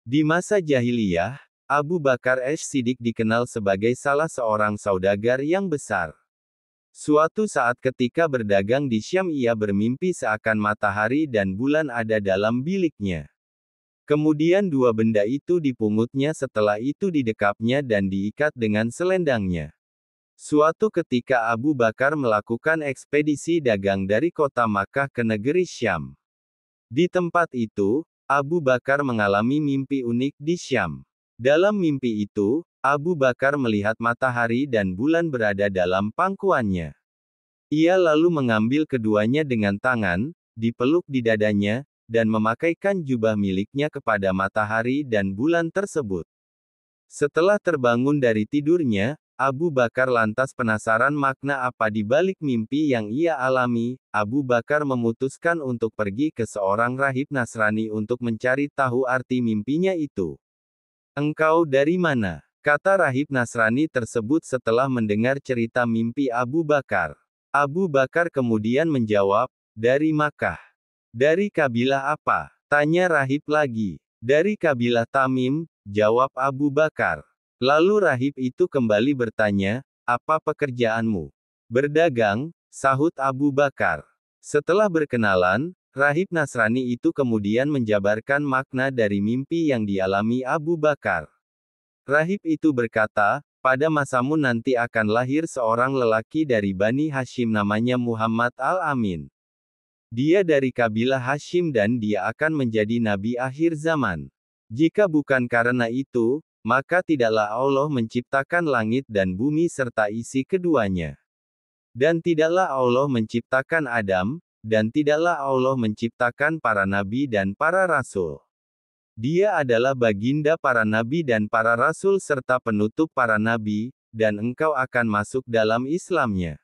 Di masa jahiliyah, Abu Bakar Ash-Siddiq dikenal sebagai salah seorang saudagar yang besar. Suatu saat ketika berdagang di Syam ia bermimpi seakan matahari dan bulan ada dalam biliknya. Kemudian dua benda itu dipungutnya setelah itu didekapnya dan diikat dengan selendangnya. Suatu ketika Abu Bakar melakukan ekspedisi dagang dari kota Makkah ke negeri Syam. Di tempat itu, Abu Bakar mengalami mimpi unik di Syam. Dalam mimpi itu, Abu Bakar melihat matahari dan bulan berada dalam pangkuannya. Ia lalu mengambil keduanya dengan tangan, dipeluk di dadanya, dan memakaikan jubah miliknya kepada matahari dan bulan tersebut. Setelah terbangun dari tidurnya, Abu Bakar lantas penasaran makna apa di balik mimpi yang ia alami. Abu Bakar memutuskan untuk pergi ke seorang rahib Nasrani untuk mencari tahu arti mimpinya itu. "Engkau dari mana?" kata rahib Nasrani tersebut setelah mendengar cerita mimpi Abu Bakar. Abu Bakar kemudian menjawab, "Dari Makkah." "Dari kabilah apa?" tanya rahib lagi. "Dari kabilah Tamim," jawab Abu Bakar. Lalu rahib itu kembali bertanya, "Apa pekerjaanmu?" "Berdagang," sahut Abu Bakar. Setelah berkenalan, rahib Nasrani itu kemudian menjabarkan makna dari mimpi yang dialami Abu Bakar. Rahib itu berkata, "Pada masamu nanti akan lahir seorang lelaki dari Bani Hashim namanya Muhammad Al-Amin. Dia dari kabilah Hashim dan dia akan menjadi nabi akhir zaman. Jika bukan karena itu, maka tidaklah Allah menciptakan langit dan bumi serta isi keduanya. Dan tidaklah Allah menciptakan Adam, dan tidaklah Allah menciptakan para nabi dan para rasul. Dia adalah baginda para nabi dan para rasul serta penutup para nabi, dan engkau akan masuk dalam Islamnya.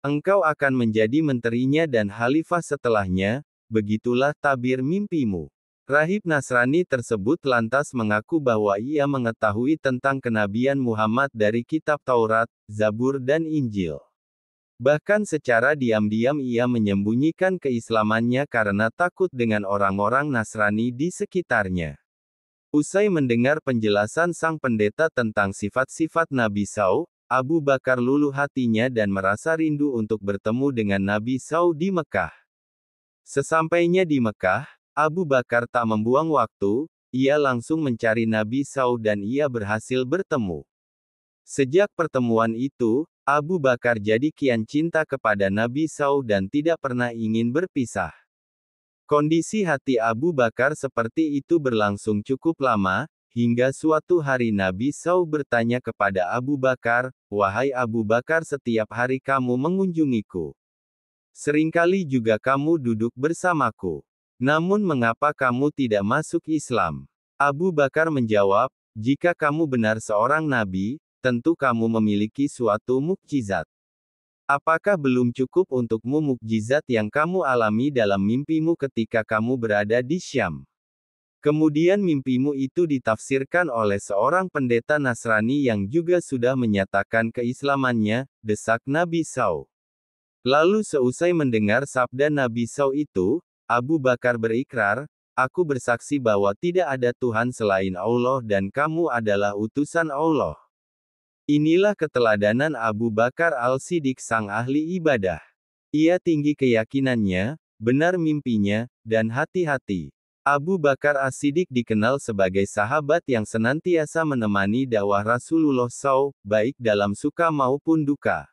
Engkau akan menjadi menterinya dan khalifah setelahnya, begitulah tabir mimpimu." Rahib Nasrani tersebut lantas mengaku bahwa ia mengetahui tentang kenabian Muhammad dari kitab Taurat, Zabur dan Injil. Bahkan secara diam-diam ia menyembunyikan keislamannya karena takut dengan orang-orang Nasrani di sekitarnya. Usai mendengar penjelasan sang pendeta tentang sifat-sifat Nabi Saw, Abu Bakar luluh hatinya dan merasa rindu untuk bertemu dengan Nabi Saw di Mekah. Sesampainya di Mekah, Abu Bakar tak membuang waktu, ia langsung mencari Nabi Saw dan ia berhasil bertemu. Sejak pertemuan itu, Abu Bakar jadi kian cinta kepada Nabi Saw dan tidak pernah ingin berpisah. Kondisi hati Abu Bakar seperti itu berlangsung cukup lama, hingga suatu hari Nabi Saw bertanya kepada Abu Bakar, "Wahai Abu Bakar, setiap hari kamu mengunjungiku. Seringkali juga kamu duduk bersamaku. Namun mengapa kamu tidak masuk Islam?" Abu Bakar menjawab, "Jika kamu benar seorang nabi, tentu kamu memiliki suatu mukjizat. Apakah belum cukup untukmu mukjizat yang kamu alami dalam mimpimu ketika kamu berada di Syam? Kemudian mimpimu itu ditafsirkan oleh seorang pendeta Nasrani yang juga sudah menyatakan keislamannya," desak Nabi Saw. Lalu seusai mendengar sabda Nabi Saw itu, Abu Bakar berikrar, "Aku bersaksi bahwa tidak ada Tuhan selain Allah dan kamu adalah utusan Allah." Inilah keteladanan Abu Bakar Al-Siddiq sang ahli ibadah. Ia tinggi keyakinannya, benar mimpinya, dan hati-hati. Abu Bakar As-Siddiq dikenal sebagai sahabat yang senantiasa menemani dakwah Rasulullah SAW, baik dalam suka maupun duka.